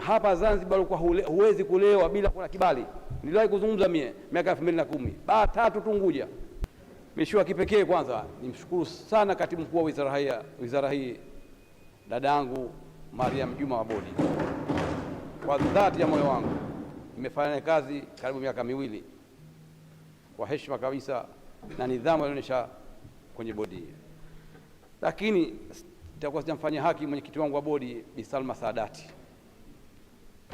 hapa Zanzibar kwa huwezi kulewa bila kuna kibali. Niliwahi kuzungumza miaka 2010 baa 3 tu Unguja. Mheshimiwa, kipekee kwanza nimshukuru sana katibu mkuu wa wizara hii dadangu Mariam Juma Wabodi. Kwa dhati ya moyo wangu nimefanya kazi karibu miaka 2 kwa heshima kabisa na nidhamu alionyesha kwenye bodi. Lakini nitakuwa sijamfanyia haki mwenyekiti wangu wa bodi Bi Salma Saadati.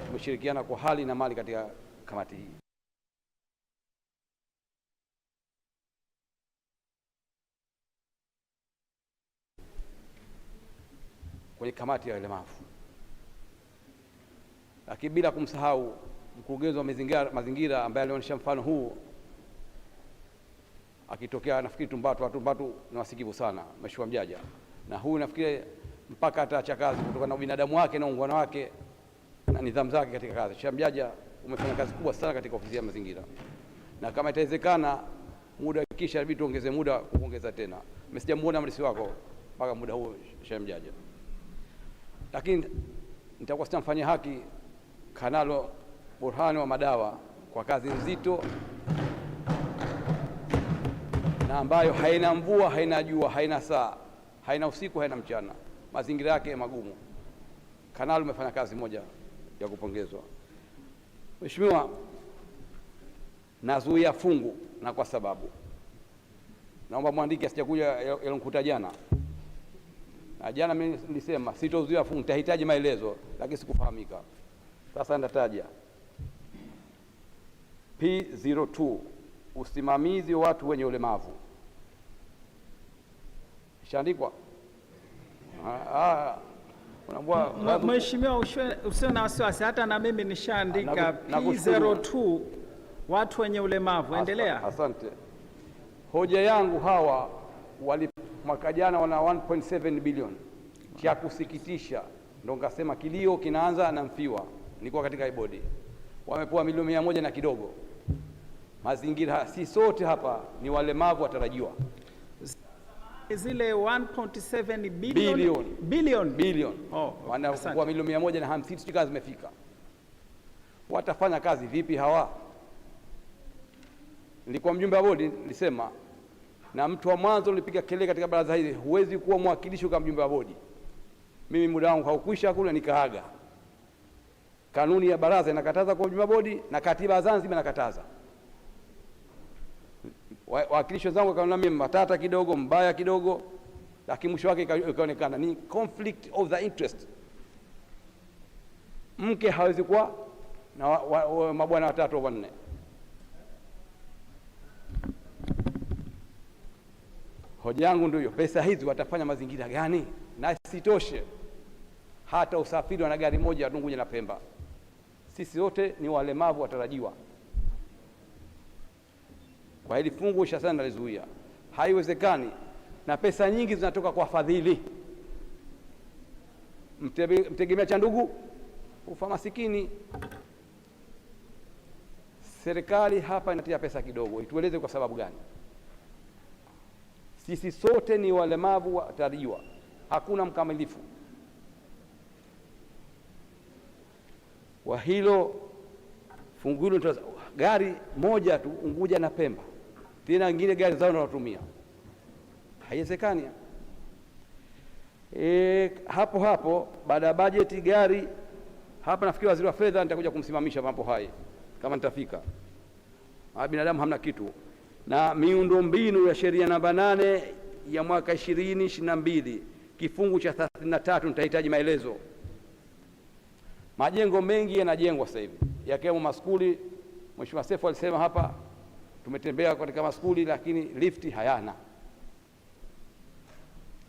Tumeshirikiana kwa hali na mali katika kamati hii. Kwenye kamati ya ulemavu. Lakini bila kumsahau mkurugenzi wa mazingira ambaye alionyesha mfano huu akitokea nafikiri Tumbatu ni wasikivu sana Mheshimiwa Mjaja. Na huyu nafikiri mpaka ataacha kazi kutokana na ubinadamu wake na ungwana wake na nidhamu zake katika kazi. Mheshimiwa Mjaja, umefanya kazi kubwa sana katika ofisi ya mazingira. Na kama itawezekana muda kisha inabidi tuongeze muda kuongeza tena. Msijamuona mrisi wako mpaka muda huo Mheshimiwa Mjaja. Lakini nitakuwa sitamfanyia haki Kanalo Burhani wa Madawa kwa kazi nzito na ambayo haina mvua, haina jua, haina saa, haina usiku, haina mchana. Mazingira yake magumu. Kanalo umefanya kazi moja ya kupongezwa. Mheshimiwa, nazuia fungu na kwa sababu naomba mwandike asijakuja yalonikuta jana. Na jana mimi nilisema sitozuia fungu, nitahitaji maelezo lakini sikufahamika. Sasa nitataja P02 usimamizi wa watu wenye ulemavu. Ishaandikwa? Mheshimiwa, usiwe na wasiwasi, hata na mimi nishaandika P02 watu wenye ulemavu. Endelea. Asante. Hoja yangu hawa mwaka jana wana 1.7 bilioni. Cha kusikitisha ndio ngasema kilio kinaanza na Mfiwa. Nilikuwa katika bodi. Wamepewa milioni 100 na kidogo. Mazingira si sote hapa ni walemavu watarajiwa. Zile 1.7 bilioni. Oh, wanakuwa milioni 150 sio kazi zimefika. Watafanya kazi vipi hawa? Nilikuwa mjumbe wa bodi nilisema, na mtu wa mwanzo nilipiga kelele katika baraza hili, huwezi kuwa mwakilishi kama mjumbe wa bodi. Mimi muda wangu haukwisha kule nikaaga. Kanuni ya baraza inakataza kwa mjumbe wa bodi na katiba ya Zanzibar inakataza. Wakilishi wenzangu kaona mimi matata kidogo, mbaya kidogo, lakini mwisho wake ikaonekana ni conflict of the interest. Mke hawezi kuwa na mabwana 3 au 4. Hoja yangu ndio hiyo, pesa hizi watafanya mazingira gani? Na sitoshe hata usafiri wa gari moja Unguja na Pemba. Sisi wote ni walemavu watarajiwa. Kwa hili fungu sana nalizuia. Haiwezekani. Na pesa nyingi zinatoka kwa fadhili. Mtegemea cha ndugu ufa masikini. Serikali hapa inatia pesa kidogo. Itueleze kwa sababu gani? Sisi sote ni walemavu watarajiwa. Hakuna mkamilifu. Kwa hilo fungu hilo gari moja tu Unguja na Pemba. Tena nyingine gari zao wanatumia. Haiwezekani. Hapo baada ya bajeti gari hapa nafikiri waziri wa fedha nitakuja kumsimamisha mambo haya kama nitafika. Binadamu hamna kitu. Na miundombinu ya sheria namba 8 ya mwaka 2022 kifungu cha 33 nitahitaji maelezo. Majengo mengi yanajengwa sasa hivi yakiwemo maskuli. Mheshimiwa Sefu alisema hapa, tumetembea katika maskuli lakini lifti hayana.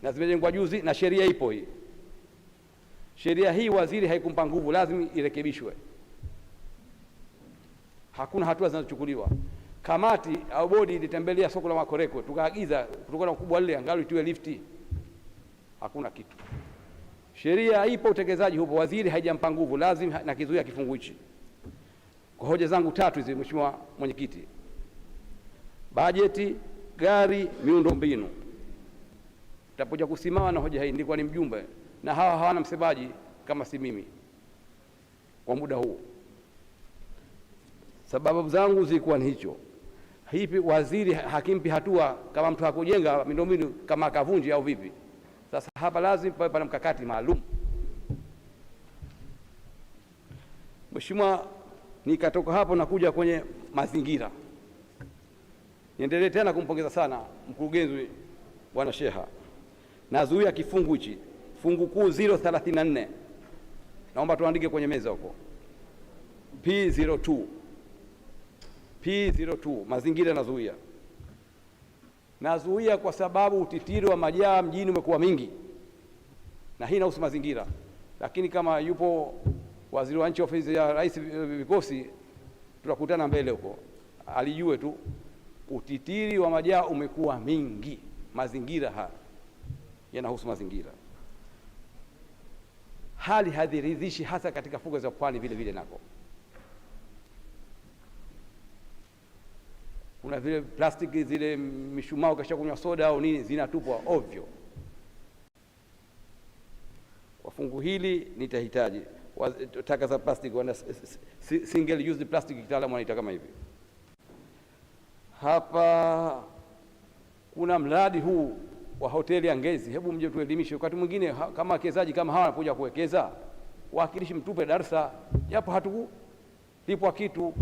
Na zimejengwa juzi na sheria ipo hii. Sheria hii waziri haikumpa nguvu, lazima irekebishwe. Hakuna hatua zinazochukuliwa. Kamati au bodi ilitembelea soko la Makoreko, tukaagiza kutokana na ukubwa lile angalau itiwe lifti. Hakuna kitu. Sheria ipo, utekelezaji hupo, waziri haijampa nguvu, lazima na kizuia kifungu hichi. Kwa hoja zangu 3 hizi Mheshimiwa Mwenyekiti. Bajeti, gari, miundombinu. Tapoja kusimama na hoja hii, nilikuwa ni mjumbe na hawana msemaji kama si mimi. kwa muda huu. Sababu zangu zilikuwa ni hicho. Hivi waziri hakimpi hatua kama mtu hakujenga miundombinu kama akavunji au vipi? Sasa hapa lazima pawe pana mkakati maalum. Mheshimiwa, nikatoka hapo na kuja kwenye mazingira. Niendelee tena kumpongeza sana mkurugenzi Bwana Sheha. Nazuia kifungu hichi, fungu kuu 034. Naomba tuandike kwenye meza huko. P02 mazingira nazuia. Nazuia kwa sababu utitiri wa majaa mjini umekuwa mingi, na hii inahusu mazingira. Lakini kama yupo waziri wa nchi ofisi ya Rais vikosi, tutakutana mbele huko, alijue tu utitiri wa majaa umekuwa mingi. Mazingira haya yanahusu mazingira. Hali hadhiridhishi hasa katika fukwe za pwani vile vile nako. Kuna vile plastiki zile mishumaa kisha kunywa soda au nini zinatupwa ovyo. Kwa fungu hili nitahitaji taka za plastiki, wana single use plastic, kitaalamu wanaita kama hivi. Hapa kuna mradi huu wa hoteli ya Ngezi, hebu mje tuelimishe. Wakati mwingine kama wawekezaji kama hawa wanakuja kuwekeza, wawakilishi mtupe darasa, japo hatukulipwa kitu,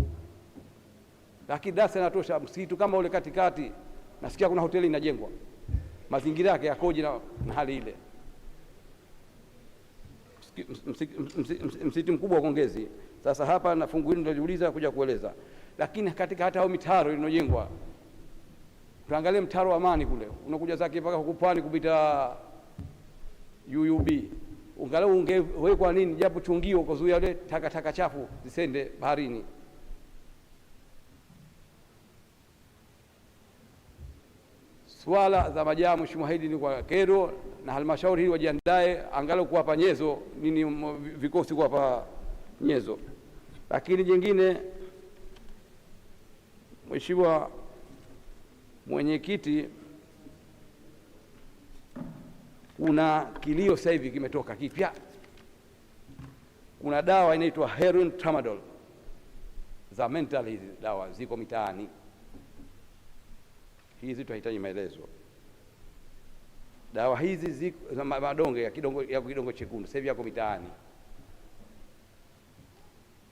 lakini darasa inatosha. Msitu kama ule katikati, nasikia kuna hoteli inajengwa, mazingira yake yakoje na hali ile? Msitu mkubwa wa Ngezi. Sasa hapa na fungu hili nitajiuliza kuja kueleza, lakini katika hata hao mitaro inojengwa, tuangalie mtaro wa Amani kule unakuja zake mpaka huko pwani kupita UUB, ungalau ungewekwa nini japo chungio kuzuia ile taka chafu zisende baharini. Swala za majaa, Mheshimiwa, hili ni kwa kero, na halmashauri hili wajiandae angalau kuwapa nyezo nini, vikosi kuwapa nyezo. Lakini jingine, Mheshimiwa Mwenyekiti, kuna kilio sasa hivi kimetoka kipya. Kuna dawa inaitwa heroin tramadol za mental, hizi dawa ziko mitaani. Hizi tunahitaji maelezo. Dawa hizi ziko za madonge ya kidongo chekundu, sasa hivi yako mitaani.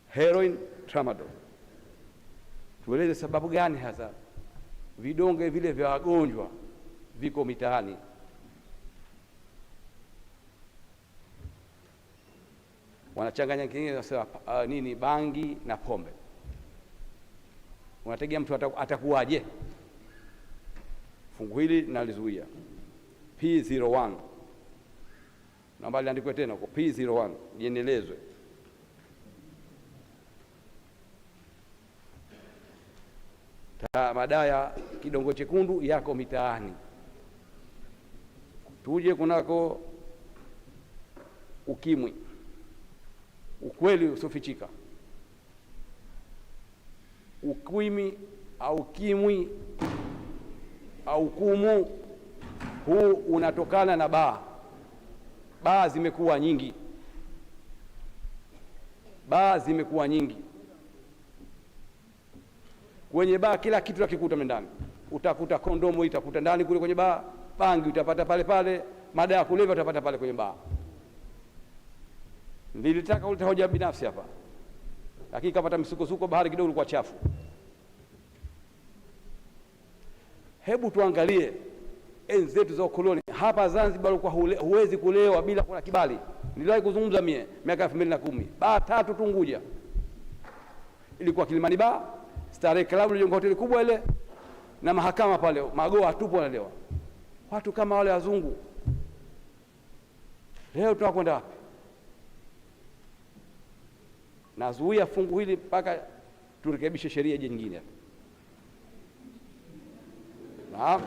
Heroin tramadol, tueleze sababu gani hasa vidonge vile vya wagonjwa viko mitaani? Wanachanganya kingine nasema nini, bangi na pombe. Unategea mtu atakuwaje? Fungu hili nalizuia. P01, naomba liandikwe tena kwa P01 liendelezwe. Madawa ya kidongo chekundu yako mitaani. Tuje kunako ukimwi, ukweli usiofichika. Ukimwi au kimwi au kumu huu unatokana na baa. Baa zimekuwa nyingi, Kwenye baa kila kitu utakikuta ndani. Utakuta kondomu, utakuta ndani kule kwenye baa, bangi utapata pale pale, madawa ya kulevya utapata pale kwenye baa. Nilitaka kuleta hoja binafsi hapa, lakini kapata misukosuko, bahari kidogo ilikuwa chafu. Hebu tuangalie enzi zetu za ukoloni. Hapa Zanzibar ulikuwa huwezi kulewa bila kuwa na kibali. Niliwahi kuzungumza miaka 2010, baa 3 tu Unguja. Ilikuwa Kilimani Bar, Starehe Club, ile hoteli kubwa ile, na mahakama pale, magoa tupo wanalewa. Watu kama wale wazungu leo tunakwenda wapi? Nazuia fungu hili mpaka turekebishe sheria nyingine. Naam.